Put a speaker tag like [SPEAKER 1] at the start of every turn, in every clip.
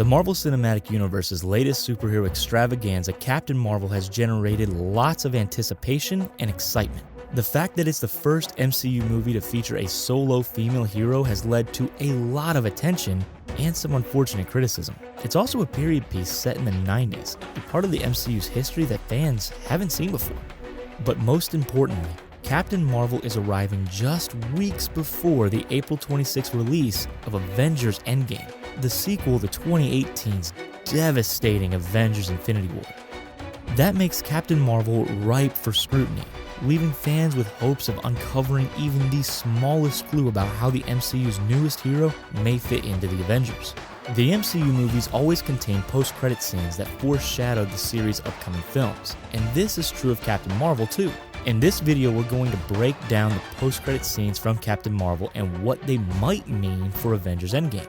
[SPEAKER 1] The Marvel Cinematic Universe's latest superhero extravaganza, Captain Marvel, has generated lots of anticipation and excitement. The fact that it's the first MCU movie to feature a solo female hero has led to a lot of attention and some unfortunate criticism. It's also a period piece set in the 90s, a part of the MCU's history that fans haven't seen before. But most importantly, Captain Marvel is arriving just weeks before the April 26th release of Avengers Endgame, the sequel to 2018's devastating Avengers Infinity War. That makes Captain Marvel ripe for scrutiny, leaving fans with hopes of uncovering even the smallest clue about how the MCU's newest hero may fit into the Avengers. The MCU movies always contain post-credit scenes that foreshadow the series' upcoming films, and this is true of Captain Marvel too. In this video, we're going to break down the post-credit scenes from Captain Marvel and what they might mean for Avengers Endgame.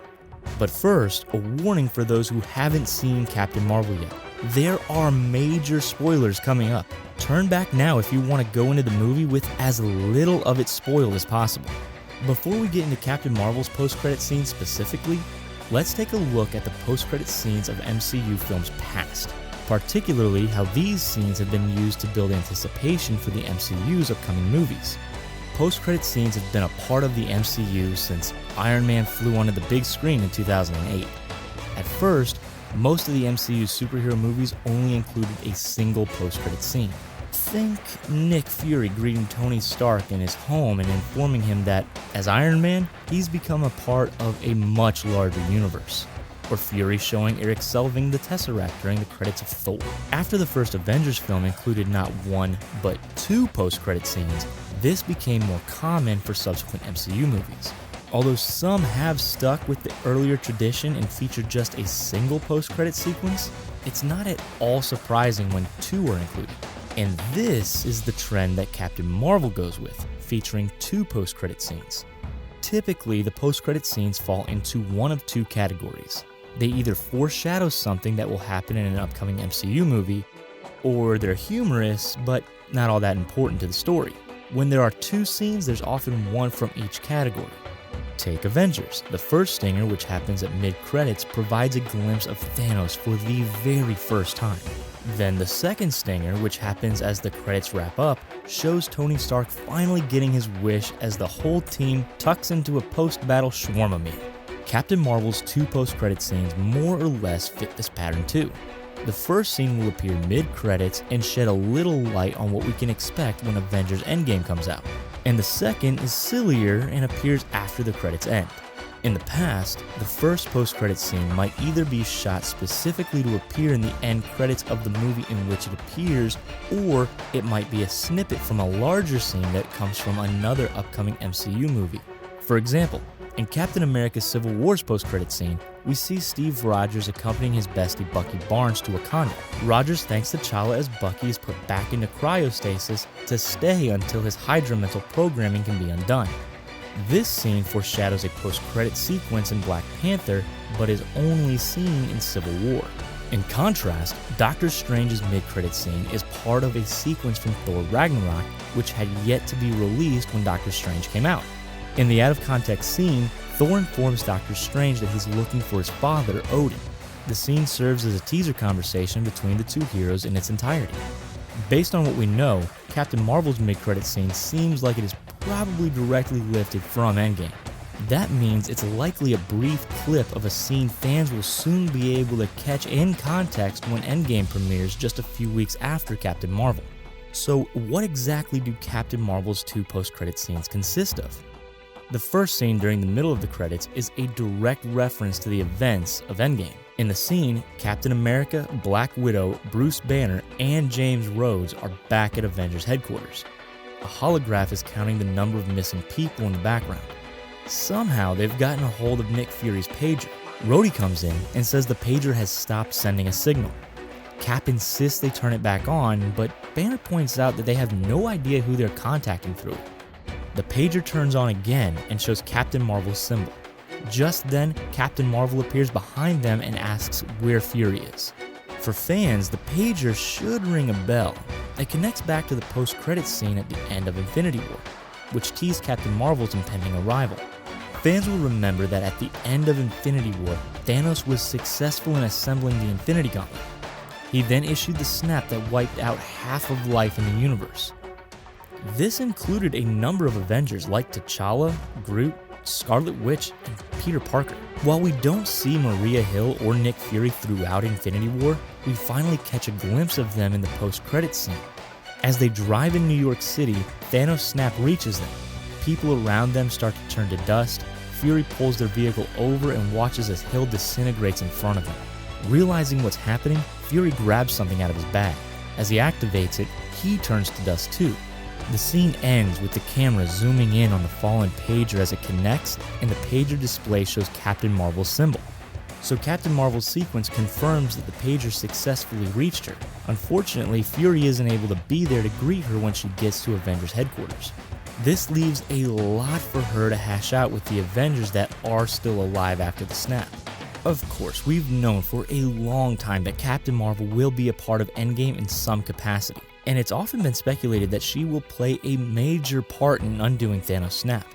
[SPEAKER 1] But first, a warning for those who haven't seen Captain Marvel yet. There are major spoilers coming up. Turn back now if you want to go into the movie with as little of it spoiled as possible. Before we get into Captain Marvel's post-credit scenes specifically, let's take a look at the post-credit scenes of MCU films past, particularly how these scenes have been used to build anticipation for the MCU's upcoming movies. Post-credit scenes have been a part of the MCU since Iron Man flew onto the big screen in 2008. At first, most of the MCU's superhero movies only included a single post-credit scene. Think Nick Fury greeting Tony Stark in his home and informing him that, as Iron Man, he's become a part of a much larger universe. Or Fury showing Eric solving the Tesseract during the credits of Thor. After the first Avengers film included not one, but two post-credit scenes, this became more common for subsequent MCU movies. Although some have stuck with the earlier tradition and featured just a single post-credit sequence, it's not at all surprising when two are included. And this is the trend that Captain Marvel goes with, featuring two post-credit scenes. Typically, the post-credit scenes fall into one of two categories. They either foreshadow something that will happen in an upcoming MCU movie, or they're humorous, but not all that important to the story. When there are two scenes, there's often one from each category. Take Avengers. The first stinger, which happens at mid-credits, provides a glimpse of Thanos for the very first time. Then the second stinger, which happens as the credits wrap up, shows Tony Stark finally getting his wish as the whole team tucks into a post-battle shawarma meal. Captain Marvel's two post-credit scenes more or less fit this pattern too. The first scene will appear mid-credits and shed a little light on what we can expect when Avengers Endgame comes out. And the second is sillier and appears after the credits end. In the past, the first post-credit scene might either be shot specifically to appear in the end credits of the movie in which it appears, or it might be a snippet from a larger scene that comes from another upcoming MCU movie. For example, in Captain America Civil War's post-credit scene, we see Steve Rogers accompanying his bestie Bucky Barnes to Wakanda. Rogers thanks T'Challa as Bucky is put back into cryostasis to stay until his Hydra mental programming can be undone. This scene foreshadows a post-credit sequence in Black Panther, but is only seen in Civil War. In contrast, Doctor Strange's mid-credit scene is part of a sequence from Thor Ragnarok, which had yet to be released when Doctor Strange came out. In the out-of-context scene, Thor informs Doctor Strange that he's looking for his father, Odin. The scene serves as a teaser conversation between the two heroes in its entirety. Based on what we know, Captain Marvel's mid-credit scene seems like it is probably directly lifted from Endgame. That means it's likely a brief clip of a scene fans will soon be able to catch in context when Endgame premieres just a few weeks after Captain Marvel. So what exactly do Captain Marvel's two post-credit scenes consist of? The first scene during the middle of the credits is a direct reference to the events of Endgame. In the scene, Captain America, Black Widow, Bruce Banner, and James Rhodes are back at Avengers headquarters. A holograph is counting the number of missing people in the background. Somehow, they've gotten a hold of Nick Fury's pager. Rhodey comes in and says the pager has stopped sending a signal. Cap insists they turn it back on, but Banner points out that they have no idea who they're contacting through it. The pager turns on again and shows Captain Marvel's symbol. Just then, Captain Marvel appears behind them and asks where Fury is. For fans, the pager should ring a bell. It connects back to the post-credits scene at the end of Infinity War, which teased Captain Marvel's impending arrival. Fans will remember that at the end of Infinity War, Thanos was successful in assembling the Infinity Gauntlet. He then issued the snap that wiped out half of life in the universe. This included a number of Avengers like T'Challa, Groot, Scarlet Witch, and Peter Parker. While we don't see Maria Hill or Nick Fury throughout Infinity War, we finally catch a glimpse of them in the post-credits scene. As they drive in New York City, Thanos' snap reaches them. People around them start to turn to dust. Fury pulls their vehicle over and watches as Hill disintegrates in front of him. Realizing what's happening, Fury grabs something out of his bag. As he activates it, he turns to dust too. The scene ends with the camera zooming in on the fallen pager as it connects, and the pager display shows Captain Marvel's symbol. So Captain Marvel's sequence confirms that the pager successfully reached her. Unfortunately, Fury isn't able to be there to greet her when she gets to Avengers headquarters. This leaves a lot for her to hash out with the Avengers that are still alive after the snap. Of course, we've known for a long time that Captain Marvel will be a part of Endgame in some capacity, and it's often been speculated that she will play a major part in undoing Thanos' snap.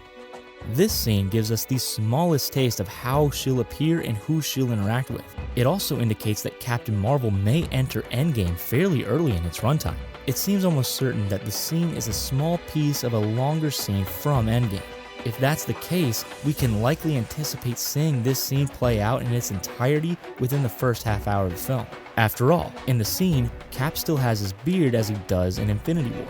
[SPEAKER 1] This scene gives us the smallest taste of how she'll appear and who she'll interact with. It also indicates that Captain Marvel may enter Endgame fairly early in its runtime. It seems almost certain that the scene is a small piece of a longer scene from Endgame. If that's the case, we can likely anticipate seeing this scene play out in its entirety within the first half hour of the film. After all, in the scene, Cap still has his beard as he does in Infinity War.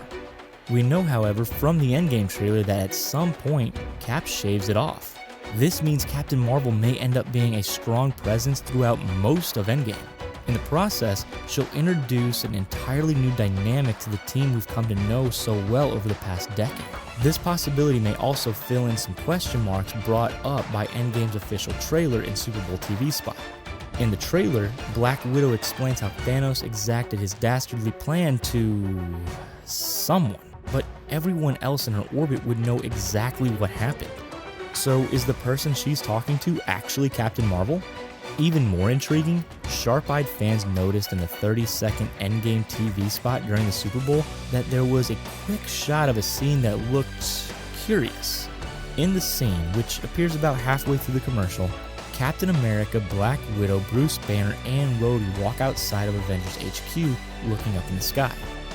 [SPEAKER 1] We know, however, from the Endgame trailer that at some point, Cap shaves it off. This means Captain Marvel may end up being a strong presence throughout most of Endgame. In the process, she'll introduce an entirely new dynamic to the team we've come to know so well over the past decade. This possibility may also fill in some question marks brought up by Endgame's official trailer and Super Bowl TV spot. In the trailer, Black Widow explains how Thanos exacted his dastardly plan to someone, but everyone else in her orbit would know exactly what happened. So is the person she's talking to actually Captain Marvel? Even more intriguing, sharp-eyed fans noticed in the 30-second Endgame TV spot during the Super Bowl that there was a quick shot of a scene that looked curious. In the scene, which appears about halfway through the commercial, Captain America, Black Widow, Bruce Banner, and Rhodey walk outside of Avengers HQ looking up in the sky.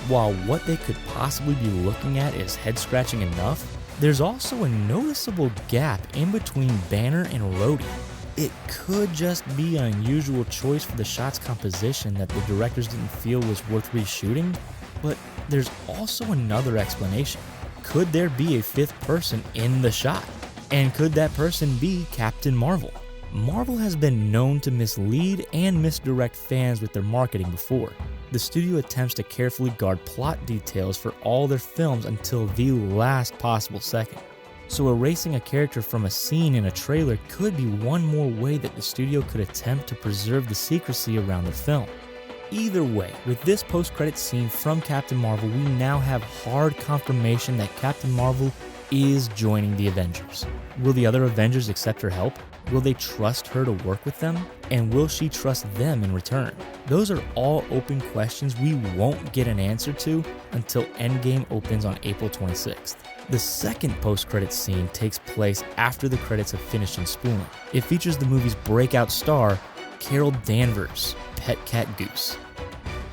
[SPEAKER 1] While what they could possibly be looking at is head-scratching enough, there's also a noticeable gap in between Banner and Rhodey. It could just be an unusual choice for the shot's composition that the directors didn't feel was worth reshooting, but there's also another explanation. Could there be a fifth person in the shot? And could that person be Captain Marvel? Marvel has been known to mislead and misdirect fans with their marketing before. The studio attempts to carefully guard plot details for all their films until the last possible second. So erasing a character from a scene in a trailer could be one more way that the studio could attempt to preserve the secrecy around the film. Either way, with this post-credits scene from Captain Marvel, we now have hard confirmation that Captain Marvel is joining the Avengers. Will the other Avengers accept her help? Will they trust her to work with them? And will she trust them in return? Those are all open questions we won't get an answer to until Endgame opens on April 26th. The second post-credits scene takes place after the credits have finished in spooling. It features the movie's breakout star, Carol Danvers, pet cat Goose.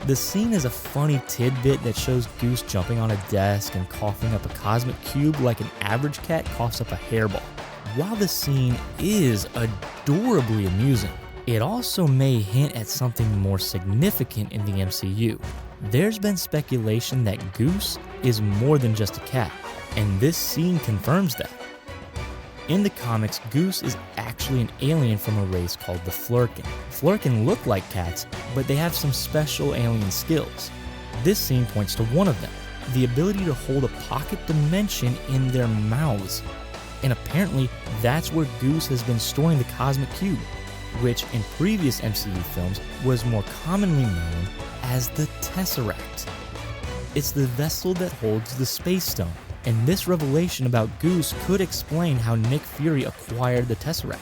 [SPEAKER 1] The scene is a funny tidbit that shows Goose jumping on a desk and coughing up a cosmic cube like an average cat coughs up a hairball. While the scene is adorably amusing, it also may hint at something more significant in the MCU. There's been speculation that Goose is more than just a cat, and this scene confirms that. In the comics, Goose is actually an alien from a race called the Flurkin. Flurkin look like cats, but they have some special alien skills. This scene points to one of them, the ability to hold a pocket dimension in their mouths. And apparently, that's where Goose has been storing the Cosmic Cube, which in previous MCU films was more commonly known as the Tesseract. It's the vessel that holds the Space Stone, and this revelation about Goose could explain how Nick Fury acquired the Tesseract.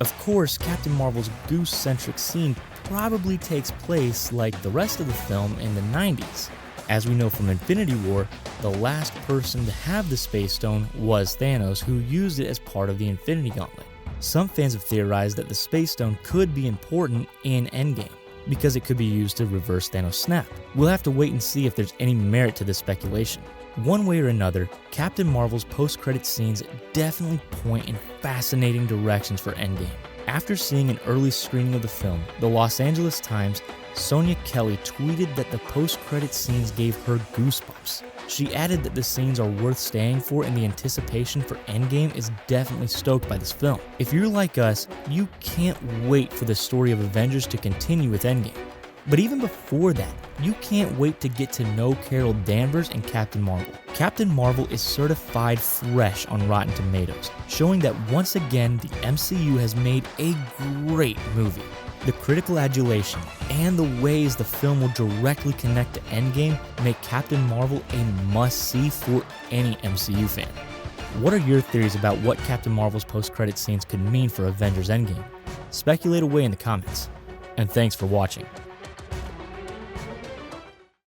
[SPEAKER 1] Of course, Captain Marvel's Goose-centric scene probably takes place like the rest of the film in the 90s. As we know from Infinity War, the last person to have the Space Stone was Thanos, who used it as part of the Infinity Gauntlet. Some fans have theorized that the Space Stone could be important in Endgame, because it could be used to reverse Thanos' snap. We'll have to wait and see if there's any merit to this speculation. One way or another, Captain Marvel's post-credits scenes definitely point in fascinating directions for Endgame. After seeing an early screening of the film, the Los Angeles Times, Sonia Kelly tweeted that the post-credits scenes gave her goosebumps. She added that the scenes are worth staying for and the anticipation for Endgame is definitely stoked by this film. If you're like us, you can't wait for the story of Avengers to continue with Endgame. But even before that, you can't wait to get to know Carol Danvers and Captain Marvel. Captain Marvel is certified fresh on Rotten Tomatoes, showing that once again the MCU has made a great movie. The critical adulation and the ways the film will directly connect to Endgame make Captain Marvel a must-see for any MCU fan. What are your theories about what Captain Marvel's post-credits scenes could mean for Avengers Endgame? Speculate away in the comments. And thanks for watching.